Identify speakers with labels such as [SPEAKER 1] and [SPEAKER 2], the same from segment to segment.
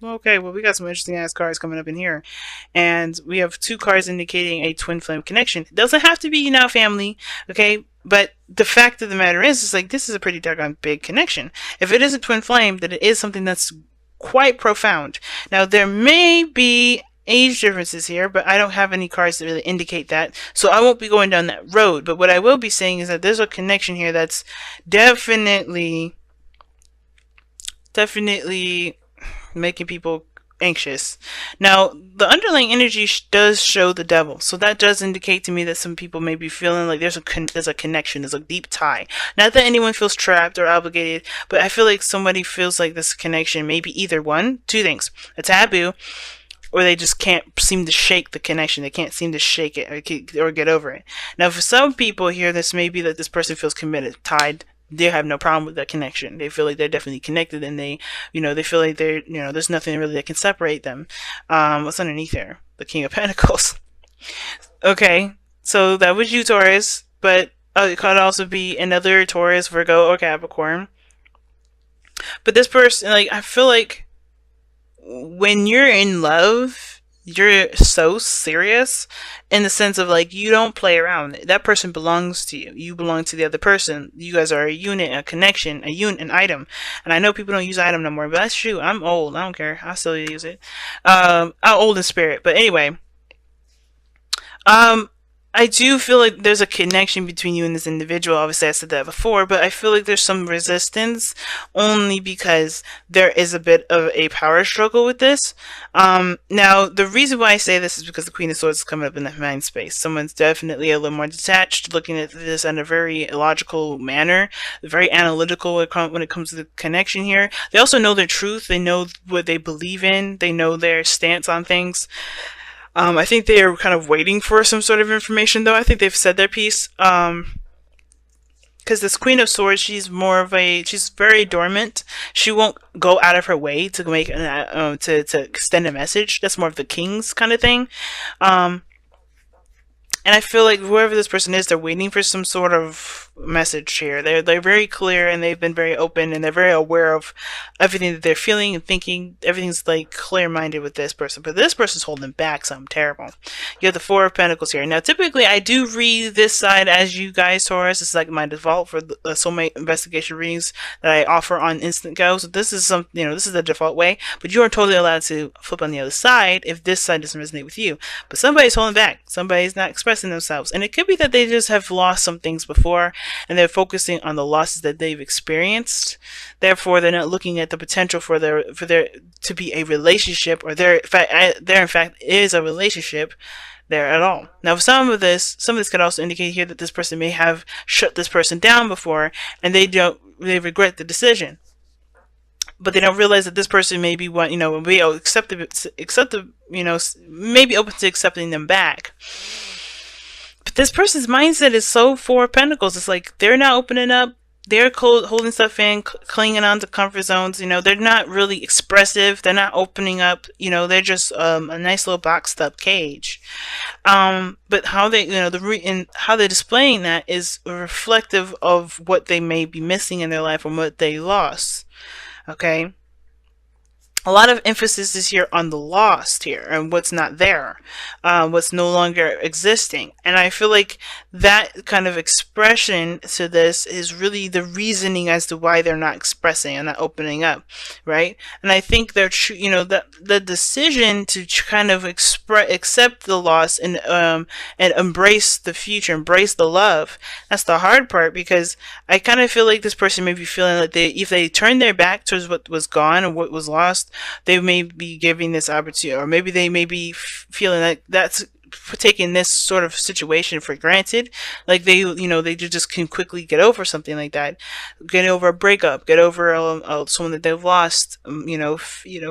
[SPEAKER 1] Okay, well, we got some interesting ass cards coming up in here. And we have two cards indicating a twin flame connection. It doesn't have to be now family, okay? But the fact of the matter is like, this is a pretty doggone big connection. If it isn't twin flame, then it is something that's quite profound. Now, there may be age differences here, but I don't have any cards that really indicate that. So I won't be going down that road. But what I will be saying is that there's a connection here that's definitely, definitely making people anxious. Now, the underlying energy does show the devil, so that does indicate to me that some people may be feeling like there's a connection, there's a deep tie. Not that anyone feels trapped or obligated, but I feel like somebody feels like this connection may be either one, two things: a taboo, or they just can't seem to shake the connection. They can't seem to shake it or get over it. Now, for some people here, this may be that this person feels committed, tied. They have no problem with that connection. They feel like they're definitely connected, and they feel like there's nothing really that can separate them. What's underneath there? The King of Pentacles. Okay, so that was you, Taurus, but it could also be another Taurus, Virgo, or Capricorn. But this person, like, I feel like when you're in love, you're so serious in the sense of like you don't play around. That person belongs to you. You belong to the other person. You guys are a unit, a connection, an item. And I know people don't use item no more, but that's true. I'm old. I don't care. I still use it. I'm old in spirit, but anyway, um, I do feel like there's a connection between you and this individual. Obviously, I said that before, but I feel like there's some resistance only because there is a bit of a power struggle with this. Now, the reason why I say this is because the Queen of Swords is coming up in the mind space. Someone's definitely a little more detached, looking at this in a very logical manner, very analytical when it comes to the connection here. They also know their truth. They know what they believe in. They know their stance on things. I think they are kind of waiting for some sort of information, though. I think they've said their piece. Because this Queen of Swords, she's very dormant. She won't go out of her way to make to extend a message. That's more of the King's kind of thing. Um, and I feel like whoever this person is, they're waiting for some sort of message here. They're very clear, and they've been very open, and they're very aware of everything that they're feeling and thinking. Everything's like clear minded with this person, but this person's holding back something terrible. You have the Four of Pentacles here. Now, typically, I do read this side as you guys, Taurus. It's like my default for the soulmate investigation readings that I offer on Instant Go. So this is this is the default way, but you are totally allowed to flip on the other side if this side doesn't resonate with you. But somebody's holding back. Somebody's not expressing themselves. And it could be that they just have lost some things before and they're focusing on the losses that they've experienced. Therefore, they're not looking at the potential for there to be a relationship, or there in fact is a relationship there at all. Now, some of this could also indicate here that this person may have shut this person down before, and they regret the decision, but they don't realize that this person may be be maybe open to accepting them back. But this person's mindset is so Four of Pentacles. It's like they're not opening up. They're holding stuff in, clinging on to comfort zones. They're not really expressive. They're not opening up. They're just a nice little boxed up cage. But how they, how they're displaying that is reflective of what they may be missing in their life or what they lost. Okay. A lot of emphasis is here on the lost here and what's not there, what's no longer existing. And I feel like that kind of expression to this is really the reasoning as to why they're not expressing and not opening up, right? And I think that the decision to kind of accept the loss and embrace the future, embrace the love. That's the hard part, because I kind of feel like this person may be feeling like if they turn their back towards what was gone or what was lost, they may be giving this opportunity, or maybe they may be feeling like that's taking this sort of situation for granted. Like they just can quickly get over something like that, get over a breakup, get over someone that they've lost,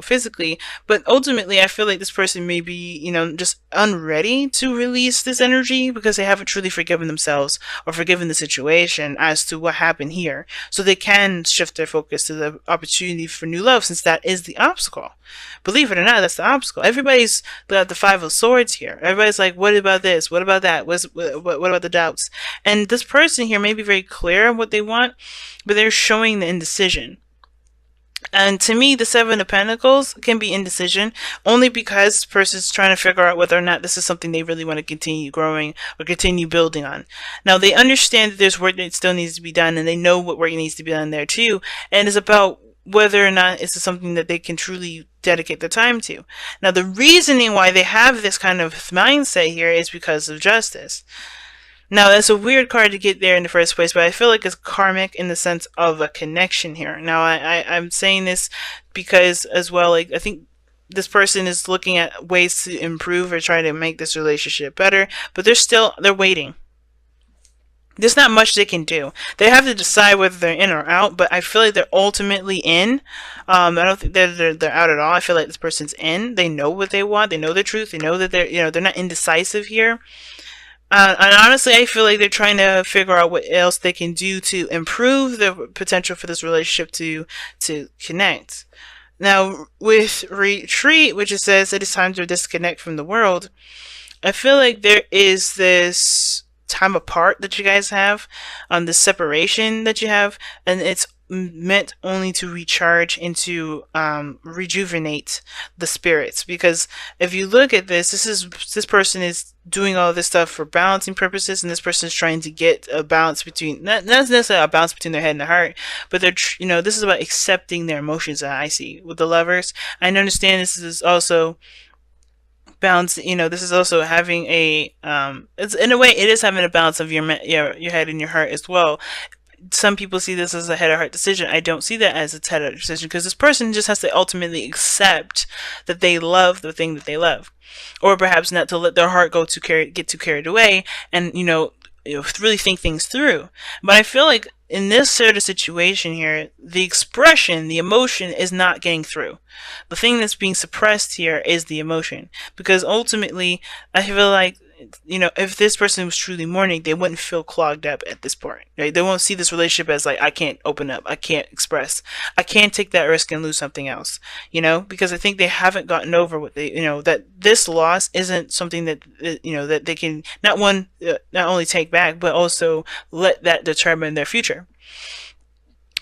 [SPEAKER 1] physically. But ultimately, I feel like this person may be, just unready to release this energy because they haven't truly forgiven themselves or forgiven the situation as to what happened here. So they can shift their focus to the opportunity for new love, since that is the obstacle. Believe it or not, that's the obstacle. Everybody's got the Five of Swords here. Everybody's like, what about this? What about that? What about the doubts? And this person here may be very clear on what they want, but they're showing the indecision. And to me, the Seven of Pentacles can be indecision only because the person's trying to figure out whether or not this is something they really want to continue growing or continue building on. Now, they understand that there's work that still needs to be done, and they know what work needs to be done there too. And it's about whether or not it's something that they can truly dedicate their time to. Now, the reasoning why they have this kind of mindset here is because of justice. Now, that's a weird card to get there in the first place, but I feel like it's karmic in the sense of a connection here. Now, I'm saying this because, as well, like, I think this person is looking at ways to improve or try to make this relationship better, but they're waiting. There's not much they can do. They have to decide whether they're in or out, but I feel like they're ultimately in. I don't think they're out at all. I feel like this person's in. They know what they want. They know the truth. They know that they're not indecisive here. And honestly, I feel like they're trying to figure out what else they can do to improve the potential for this relationship to connect. Now, with retreat, which it says it is time to disconnect from the world, I feel like there is this time apart that you guys have, this separation that you have, and it's meant only to recharge and to rejuvenate the spirits. Because if you look at this person is doing all this stuff for balancing purposes, and this person is trying to get a balance between not necessarily a balance between their head and their heart, but this is about accepting their emotions. That I see with the lovers, I understand this is also balance. This is also having a it's in a way it is having a balance of your head and your heart as well. Some people see this as a head or heart decision. I don't see that as a head or heart decision, because this person just has to ultimately accept that they love the thing that they love, or perhaps not to let their heart get too carried away, and really think things through. But I feel like in this sort of situation here, the expression, the emotion is not getting through. The thing that's being suppressed here is the emotion, because ultimately I feel like if this person was truly mourning, they wouldn't feel clogged up at this point, right? They won't see this relationship as like, I can't open up, I can't express, I can't take that risk and lose something else, because I think they haven't gotten over what that this loss isn't something that, that they can not only take back, but also let that determine their future.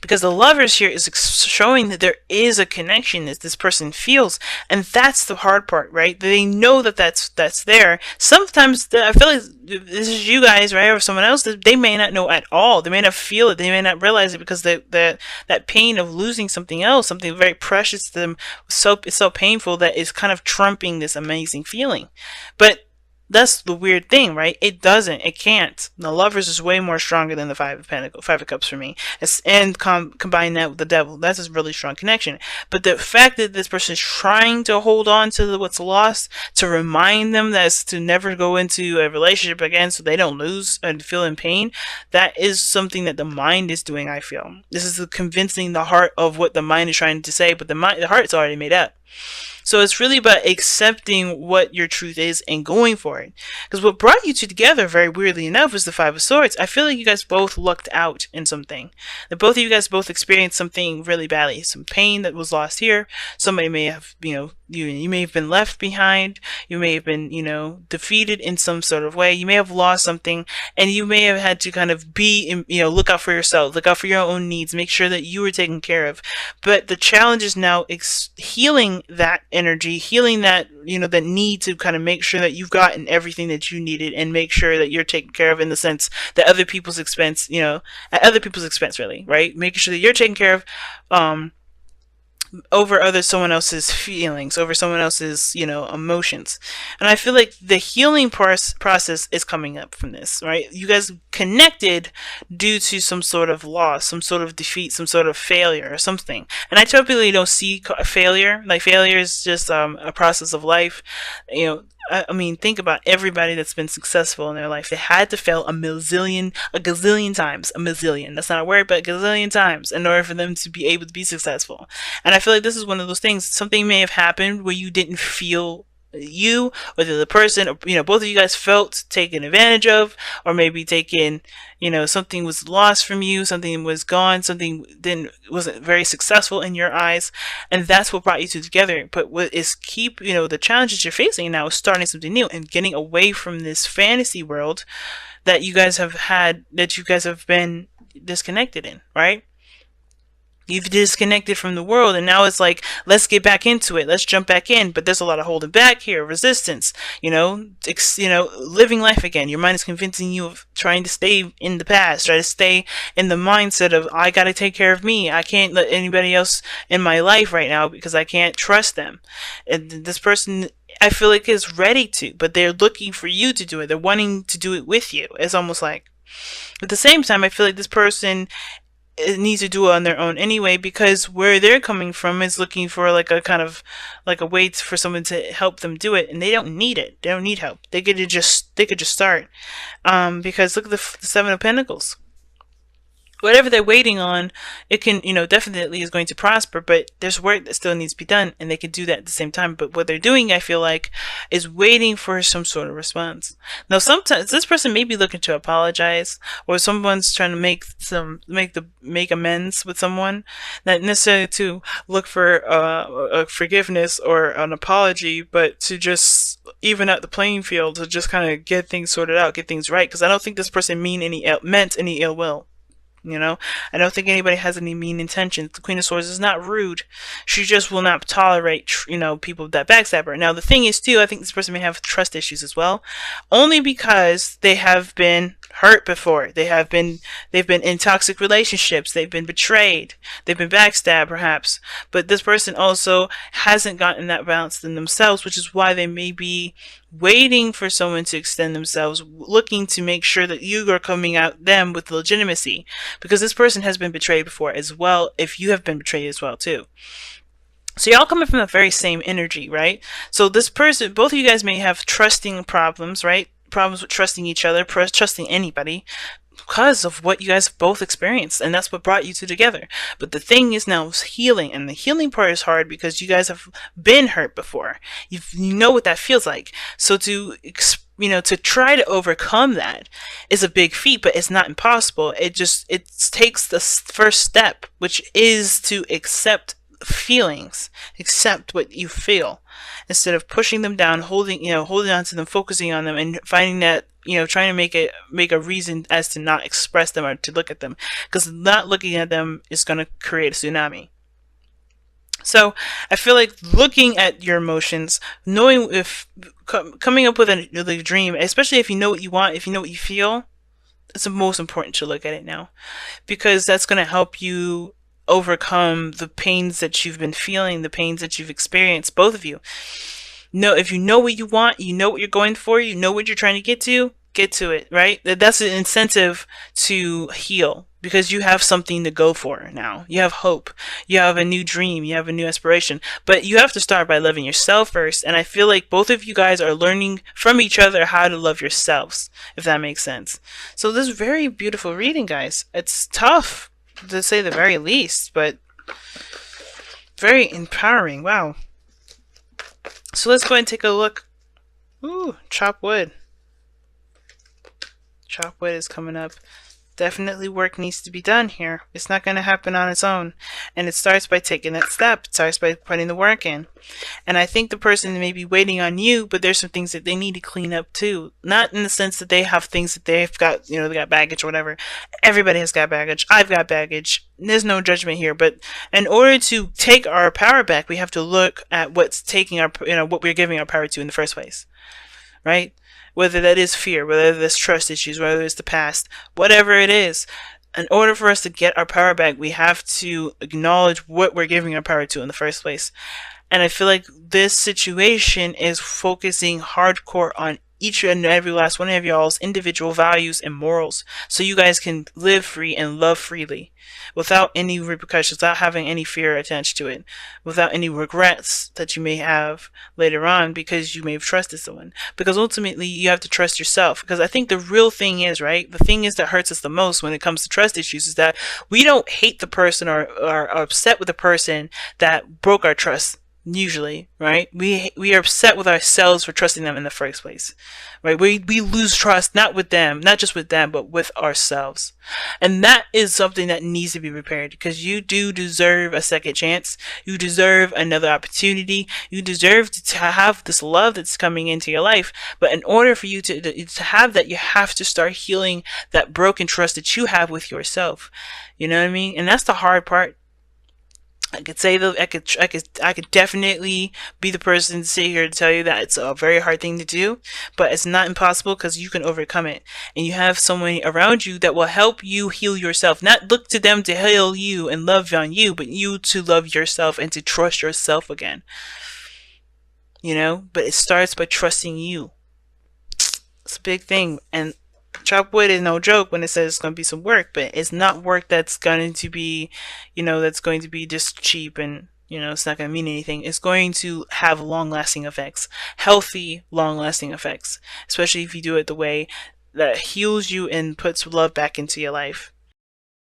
[SPEAKER 1] Because the lovers here is showing that there is a connection that this person feels, and that's the hard part, right? They know that that's there. Sometimes I feel like this is you guys, right, or someone else, that they may not know at all. They may not feel it. They may not realize it, because that pain of losing something else, something very precious to them, it's so painful that it's kind of trumping this amazing feeling. But that's the weird thing, right? It can't. The lovers is way more stronger than the Five of Cups for me. Combine that with the Devil. That's a really strong connection. But the fact that this person is trying to hold on to what's lost, to remind them that's to never go into a relationship again so they don't lose and feel in pain, that is something that the mind is doing, I feel. This is convincing the heart of what the mind is trying to say, but the heart's already made up. So it's really about accepting what your truth is and going for it. Because what brought you two together, very weirdly enough, was the Five of Swords. I feel like you guys both lucked out in something. That both of you guys both experienced something really badly. Some pain that was lost here. Somebody may have, you may have been left behind. You may have been, defeated in some sort of way. You may have lost something, and you may have had to kind of look out for yourself, look out for your own needs, make sure that you were taken care of. But the challenge is now healing that energy, healing that, that need to kind of make sure that you've gotten everything that you needed, and make sure that you're taken care of in the sense that at other people's expense, really, right? Making sure that you're taken care of, over someone else's feelings, over someone else's, emotions. And I feel like the healing process is coming up from this, right? You guys connected due to some sort of loss, some sort of defeat, some sort of failure or something. And I typically don't see failure. Like, failure is just a process of life. I mean, think about everybody that's been successful in their life. They had to fail a gazillion times. A million. That's not a word, but a gazillion times in order for them to be able to be successful. And I feel like this is one of those things. Something may have happened where you didn't feel you or the other person, or both of you guys felt taken advantage of, or maybe taken, something was lost from you, something was gone, something wasn't very successful in your eyes, and that's what brought you two together. But what is the challenges you're facing now is starting something new and getting away from this fantasy world that you guys have been disconnected in, right? You've disconnected from the world, and now it's like, let's get back into it. Let's jump back in. But there's a lot of holding back here, resistance. Living life again. Your mind is convincing you of trying to stay in the past, try to stay in the mindset of, I got to take care of me. I can't let anybody else in my life right now because I can't trust them. And this person, I feel like, is ready to, but they're looking for you to do it. They're wanting to do it with you. It's almost like, at the same time, I feel like this person needs to do it on their own anyway, because where they're coming from is looking for like a kind of like a way for someone to help them do it, and they don't need it. They don't need help. They could just start. Because look at the Seven of Pentacles. Whatever they're waiting on, it can, definitely is going to prosper, but there's work that still needs to be done, and they can do that at the same time. But what they're doing, I feel like, is waiting for some sort of response. Now, sometimes this person may be looking to apologize, or someone's trying to make amends with someone, not necessarily to look for a forgiveness or an apology, but to just even out the playing field, to just kind of get things sorted out, get things right. Because I don't think this person meant any ill will. I don't think anybody has any mean intentions. The Queen of Swords is not rude. She just will not tolerate, people that backstab her. Now, the thing is, too, I think this person may have trust issues as well, only because they have been hurt before. They've been in toxic relationships. They've been betrayed. They've been backstabbed, perhaps. But this person also hasn't gotten that balance in themselves, which is why they may be waiting for someone to extend themselves, looking to make sure that you are coming at them with legitimacy, because this person has been betrayed before as well, if you have been betrayed as well too. So y'all coming from the very same energy, right? So this person, both of you guys may have trusting problems, right? Problems with trusting each other, trusting anybody, because of what you guys have both experienced, and that's what brought you two together. But the thing is now healing, and the healing part is hard because you guys have been hurt before. You know what that feels like. So to try to overcome that is a big feat, but it's not impossible. It takes the first step, which is to accept feelings, accept what you feel, instead of pushing them down, holding on to them, focusing on them, and finding that, trying to make a reason as to not express them or to look at them, because not looking at them is going to create a tsunami. So I feel like looking at your emotions, knowing if coming up with a dream, especially if you know what you want, if you know what you feel, it's the most important to look at it now, because that's going to help you overcome the pains that you've been feeling, the pains that you've experienced, both of you. If you know what you want, you know what you're going for, you know what you're trying to get to it, right? That's an incentive to heal, because you have something to go for now. You have hope. You have a new dream. You have a new aspiration. But you have to start by loving yourself first. And I feel like both of you guys are learning from each other how to love yourselves, if that makes sense. So this is very beautiful reading, guys. It's tough, to say the very least, but very empowering. Wow. So let's go ahead and take a look. Ooh, chop wood. Chop wood is coming up. Definitely work needs to be done here. It's not going to happen on its own. And it starts by taking that step. It starts by putting the work in. And I think the person may be waiting on you, but there's some things that they need to clean up too. Not in the sense that they have things that they've got, they got baggage or whatever. Everybody has got baggage. I've got baggage. There's no judgment here. But in order to take our power back, we have to look at what's taking our, what we're giving our power to in the first place. Right? Whether that is fear, whether there's trust issues, whether it's the past, whatever it is, in order for us to get our power back, we have to acknowledge what we're giving our power to in the first place. And I feel like this situation is focusing hardcore on each and every last one of y'all's individual values and morals, so you guys can live free and love freely without any repercussions, without having any fear attached to it, without any regrets that you may have later on because you may have trusted someone. Because ultimately you have to trust yourself, because I think the real thing is, right, the thing is that hurts us the most when it comes to trust issues is that we don't hate the person or are upset with the person that broke our trust. Usually, right? We are upset with ourselves for trusting them in the first place, right? We lose trust, not just with them, but with ourselves. And that is something that needs to be repaired, because you do deserve a second chance. You deserve another opportunity. You deserve to have this love that's coming into your life. But in order for you to have that, you have to start healing that broken trust that you have with yourself. You know what I mean? And that's the hard part. I could say that I could definitely be the person to sit here to tell you that it's a very hard thing to do, but it's not impossible because you can overcome it. And you have someone around you that will help you heal yourself. Not look to them to heal you and love on you, but you to love yourself and to trust yourself again. You know? But it starts by trusting you. It's a big thing. And chop wood is no joke when it says it's going to be some work, but it's not work that's going to be, that's going to be just cheap and, it's not going to mean anything. It's going to have long lasting effects, healthy, long lasting effects, especially if you do it the way that heals you and puts love back into your life.